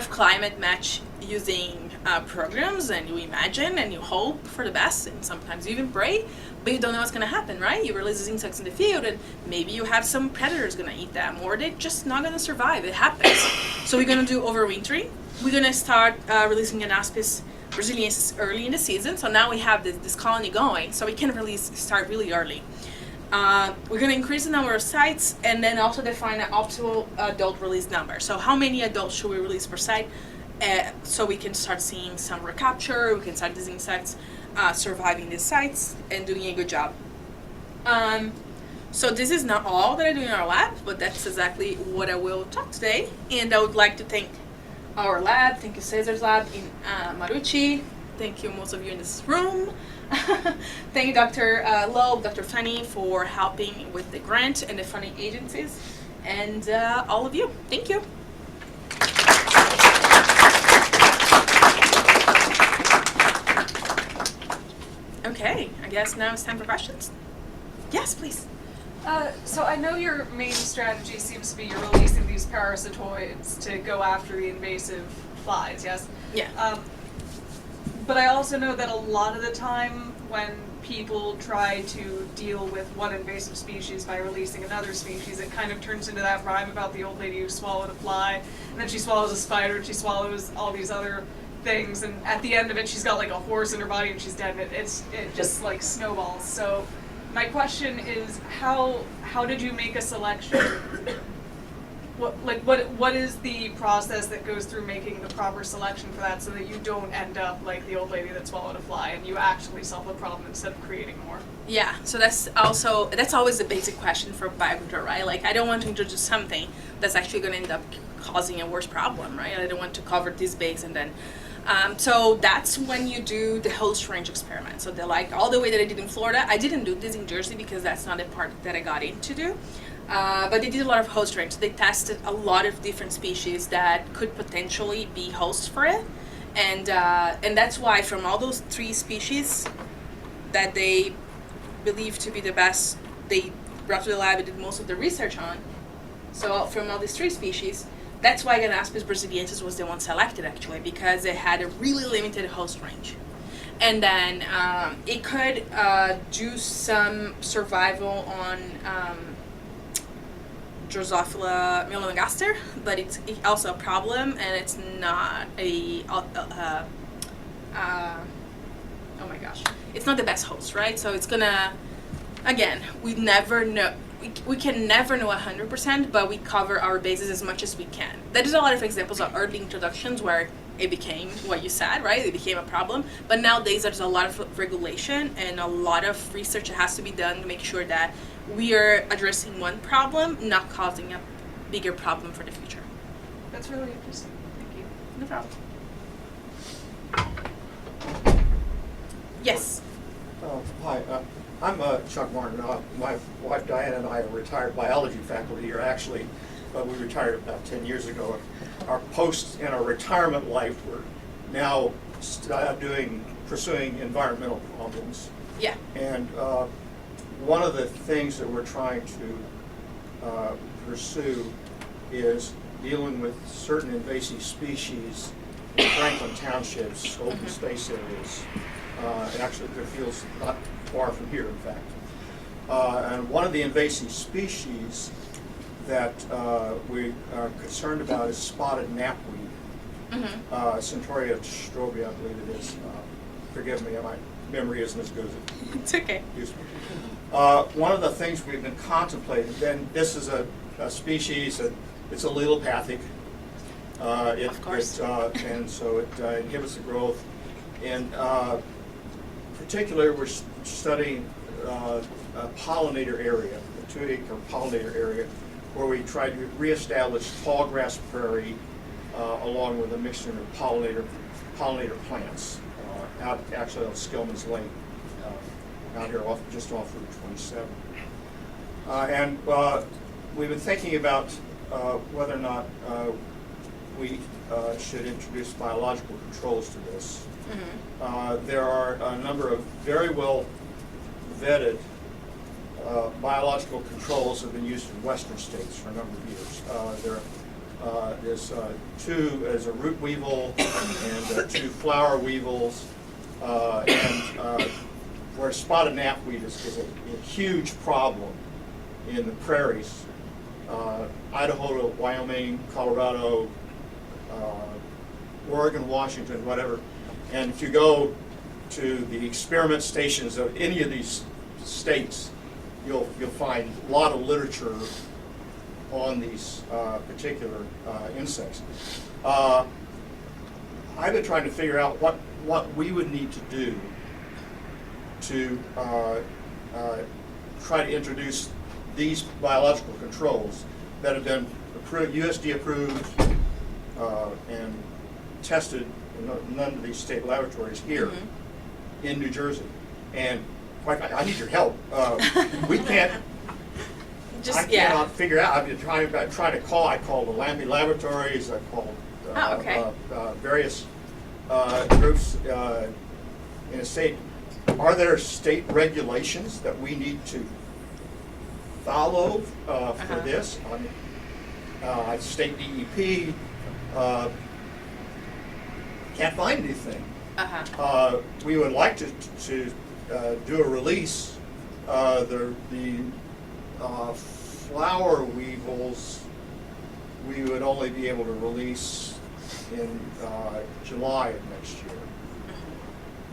climate match using programs, and you imagine and you hope for the best, and sometimes you even pray, but you don't know what's gonna happen, right? You release these insects in the field, and maybe you have some predators gonna eat them, or they're just not gonna survive. It happens. So we're gonna do overwintering. We're gonna start releasing Ganaspis brasiliensis early in the season. So now we have this colony going, so we can start really early. We're going to increase the number of sites and then also define an optimal adult release number. So how many adults should we release per site so we can start seeing some recapture, we can start these insects surviving these sites and doing a good job. So this is not all that I do in our lab, but that's exactly what I will talk today. And I would like to thank our lab, thank you Cesar's lab in Marucci, thank you most of you in this room. Thank you Dr. Loeb, Dr. Fanny for helping with the grant and the funding agencies, and all of you. Thank you. Okay, I guess now it's time for questions. Yes, please. So I know your main strategy seems to be you're releasing these parasitoids to go after the invasive flies, yes? Yeah. But I also know that a lot of the time when people try to deal with one invasive species by releasing another species, it kind of turns into that rhyme about the old lady who swallowed a fly, and then she swallows a spider, and she swallows all these other things, and at the end of it she's got like a horse in her body and she's dead, and it just like snowballs. So my question is, how did you make a selection? What is the process that goes through making the proper selection for that, so that you don't end up like the old lady that swallowed a fly and you actually solve the problem instead of creating more? Yeah, so that's always the basic question for biocontrol, right? Like, I don't want to introduce something that's actually going to end up causing a worse problem, right? I don't want to cover this base and then so that's when you do the host range experiment. So like all the way that I did in Florida. I didn't do this in Jersey because that's not a part that I got into do. But they did a lot of host range. They tested a lot of different species that could potentially be hosts for it. And that's why from all those 3 species that they believe to be the best, they brought to the lab and did most of the research on. So from all these 3 species, that's why Ganaspis brasiliensis was the one selected actually, because it had a really limited host range. And then it could do some survival on Drosophila melanogaster, but it's also a problem, and it's not oh my gosh, it's not the best host, right? So it's gonna, again, we never know. We can never know 100%, but we cover our bases as much as we can. There's a lot of examples of early introductions where it became what you said, right? It became a problem. But nowadays there's a lot of regulation and a lot of research that has to be done to make sure that we are addressing one problem, not causing a bigger problem for the future. That's really interesting. Thank you. No problem. Yes. Hi, I'm Chuck Martin. My wife Diana and I are retired biology faculty here. Actually, we retired about 10 years ago. Our posts in our retirement life were now pursuing environmental problems. Yeah. And one of the things that we're trying to pursue is dealing with certain invasive species Franklin Township's open space areas. And actually, there fields not far from here, in fact. And one of the invasive species that we are concerned about is spotted knapweed. Centaurea strobi, I believe it is. Forgive me, my memory isn't as good as it It's okay. used to be. One of the things we've been contemplating, then this is a species that it's allelopathic. Of course. And so it inhibits the growth. And particularly, we're studying a pollinator area, a 2-acre pollinator area, where we try to reestablish tall grass prairie along with a mixture of pollinator plants out actually on Skillman's Lake, out here just off Route 27. And we've been thinking about whether or not we should introduce biological controls to this. There are a number of very well vetted biological controls that have been used in western states for a number of years. There's a root weevil and 2 flower weevils, and where spotted knapweed is a huge problem in the prairies, Idaho to Wyoming, Colorado, Oregon, Washington, whatever. And if you go to the experiment stations of any of these states, you'll find a lot of literature on these particular insects. I've been trying to figure out what we would need to do to try to introduce these biological controls that have been approved, USD approved, and tested in none of these state laboratories here in New Jersey. And quite frankly, I need your help. We can't. I cannot figure out. I've been trying to call. I called the Lampe Laboratories. I called various groups in the state. Are there state regulations that we need to follow for this? State DEP can't find anything. We would like to do a release. The flower weevils we would only be able to release in July of next year.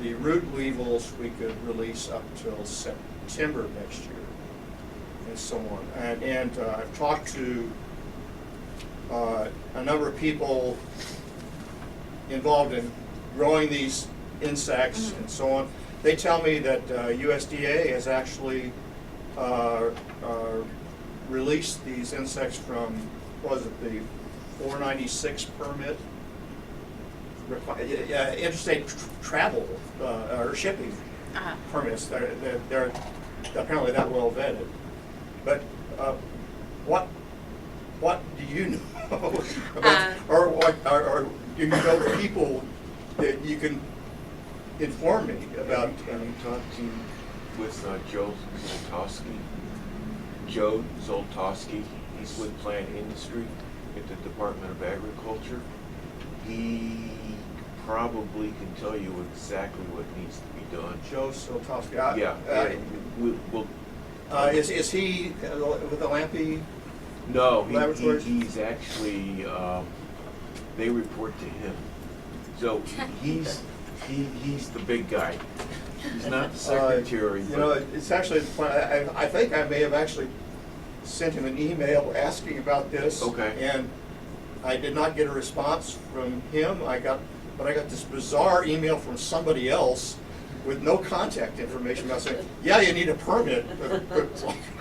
The root weevils we could release up till September of next year, and so on. And I've talked to a number of people involved in growing these insects and so on. They tell me that USDA has actually released these insects from, what was it, the 496 permit? Interstate travel or shipping permits. They're apparently that well vetted. But what do you know about, or do you know people that you can inform me about? Have you talked to with Joe Zoltowski? Joe Zoltowski, he's with Plant Industry at the Department of Agriculture. He probably can tell you exactly what needs to be done. Joe Zoltowski. Is he with the Lampe? No, Laboratories? he's actually, they report to him. So he's the big guy. He's not the secretary. It's actually funny. I think I may have actually sent him an email asking about this. Okay. And I did not get a response from him. But I got this bizarre email from somebody else with no contact information about saying, yeah, you need a permit.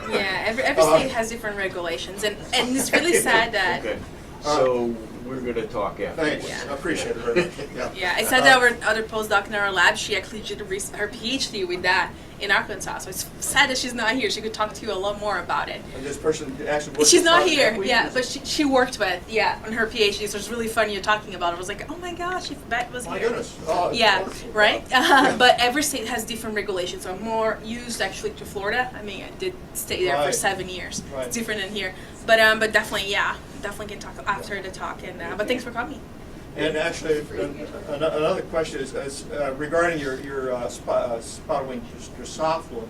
Yeah, every state has different regulations, and it's really sad that. Okay. So we're going to talk after. Thanks. Yeah. I appreciate it very much. Yeah. Yeah, I said that our other postdoc in our lab, she actually did her PhD with that in Arkansas. So it's sad that she's not here. She could talk to you a lot more about it. And this person actually works She's not with here, Lampe? yeah, but she worked with, on her PhD, so it's really funny you're talking about it. I was like, oh my gosh, if Bet was My here. goodness. Oh, it's Yeah, wonderful. right? But every state has different regulations. So I'm more used actually to Florida. I mean, I did stay there for Right. 7 years. Right. It's different in here. But definitely, definitely can talk after the talk. And but thanks for coming. And actually, another question is regarding your spotted-winged Drosophila.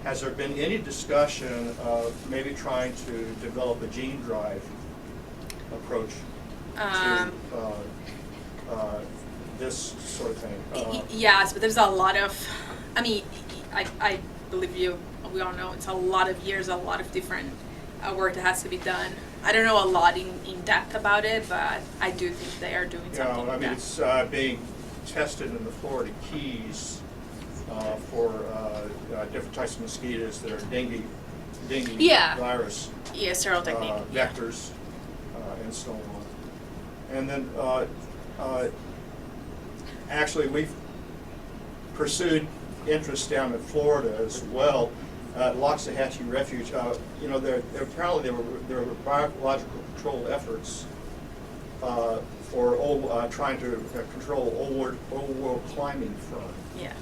Has there been any discussion of maybe trying to develop a gene drive approach to this sort of thing? Yes, but there's a lot of, I mean, I believe you, we all know it's a lot of years, a lot of different work that has to be done. I don't know a lot in depth about it, but I do think they are doing something. I mean, it's being tested in the Florida Keys for different types of mosquitoes that are dengue virus sterile technique. Vectors and so on. And then actually we've pursued interest down in Florida as well. Loxahatchee Refuge, you know, apparently there were biological control efforts for trying to control old world climbing front. Yeah.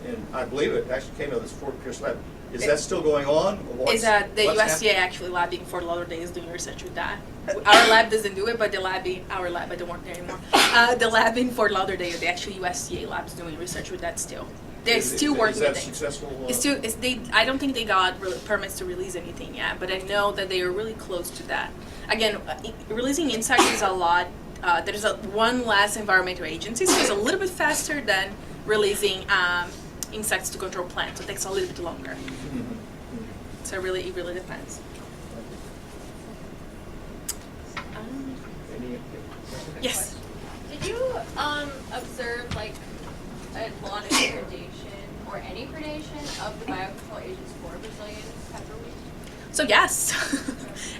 And I believe it actually came out of this Fort Pierce lab. Is that still going on? Is that the USDA actually labbing Fort Lauderdale is doing research with that? Our lab doesn't do it, but the lab our lab, I don't work there anymore. The lab in Fort Lauderdale, the actual USDA lab's doing research with that still. They're still working with it. Is that successful? I don't think they got permits to release anything yet, but I know that they are really close to that. Again, releasing insects is a lot. There's one less environmental agency, so it's a little bit faster than releasing insects to control plants. So it takes a little bit longer. Mm-hmm. So it really depends. Yes. Did you observe like a lot of predation or any predation of the biocontrol agents for Brazilian pepperweed? So yes,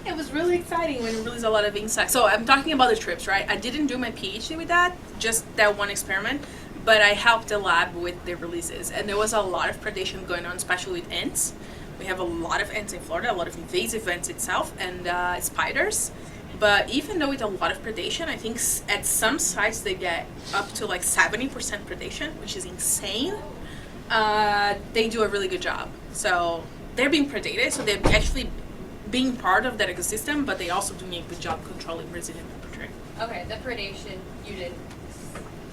it was really exciting when we released a lot of insects. So I'm talking about the trips, right? I didn't do my PhD with that, just that one experiment, but I helped the lab with the releases. And there was a lot of predation going on, especially with ants. We have a lot of ants in Florida, a lot of invasive ants itself, and spiders. But even though with a lot of predation, I think at some sites they get up to like 70% predation, which is insane. They do a really good job. So they're being predated, so they're actually being part of that ecosystem, but they also doing a good job controlling Brazilian pepper tree. Okay, the predation, you didn't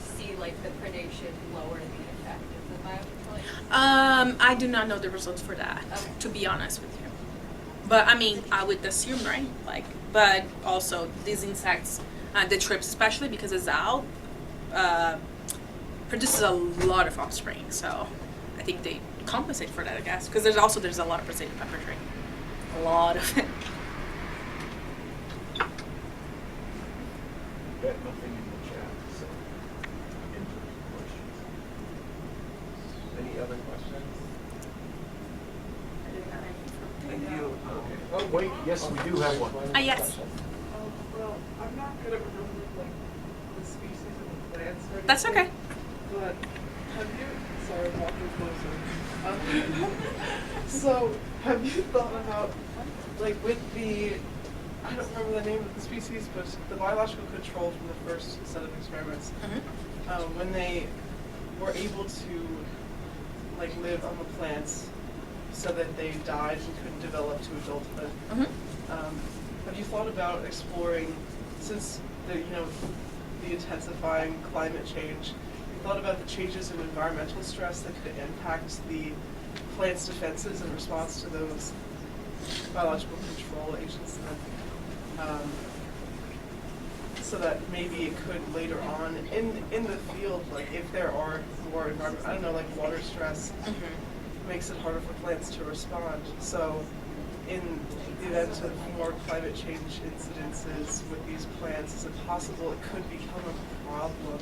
see like the predation lower the effect of the biocontrol agents? I do not know the results for that, Okay. to be honest with you. But I mean, I would assume, right? Like, but also these insects, the trips especially, because the Zal produces a lot of offspring, so I think they compensate for that, I guess, because there's a lot of Brazilian pepper tree, a lot of it. Got nothing in the chat, so into questions. Any other questions? Thank you. Okay. Oh wait, yes, we do have one. Yes, Well, I'm not good at remembering like the species of the plants or anything. that's okay. But have you? Sorry, I'm walking closer. So, have you thought about like with the? I don't remember the name of the species, but the biological control from the first set of experiments, when they were able to like live on the plants, so that they died and couldn't develop to adulthood. Have you thought about exploring, since the intensifying climate change, have you thought about the changes in environmental stress that could impact the plant's defenses in response to those biological control agents, so that maybe it could later on in the field, like if there are more environment, I don't know, like water stress makes it harder for plants to respond. So in the event of more climate change incidences with these plants, is it possible it could become a problem?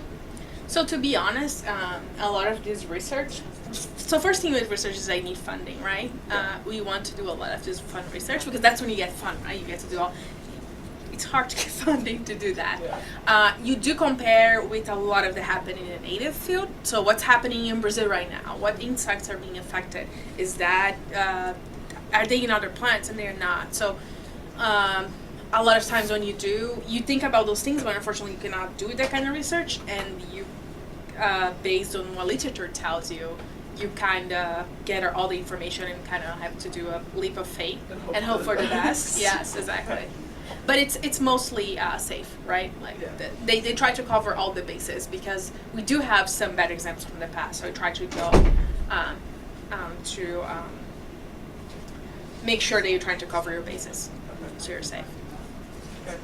So to be honest, a lot of this research, so first thing with research is I need funding, right? We want to do a lot of this fun research because that's when you get fun, right? You get to do all, it's hard to get funding to do that. You do compare with a lot of the happening in the native field. So what's happening in Brazil right now? What insects are being affected? Is that, are they in other plants? And they're not. So a lot of times when you do, you think about those things, but unfortunately you cannot do that kind of research, and you, based on what literature tells you, you kind of get all the information and kind of have to do a leap of faith and hope for the best. Yes, exactly. But it's mostly safe, right? Like Yeah. they try to cover all the bases because we do have some bad examples from the past. So I try to go to make sure that you're trying to cover your bases, so you're safe. Okay.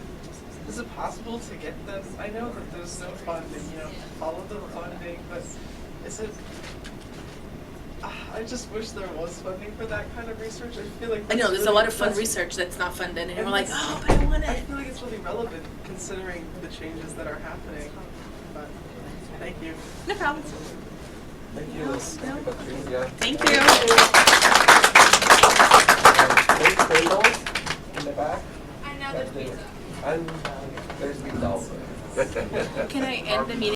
Is it possible to get them? I know that there's no funding, follow the funding, but is it? I just wish there was funding for that kind of research. I feel like I know there's a really- lot of fun that's- research that's not funded, and we're and like, it's- oh, but I want I it. feel like it's really relevant considering the changes that are happening. But thank you. No problem. Thank you. No. Patricia. Thank you. There's tables in the back. And now there's pizza. And there's pizza also. Can I end the meeting?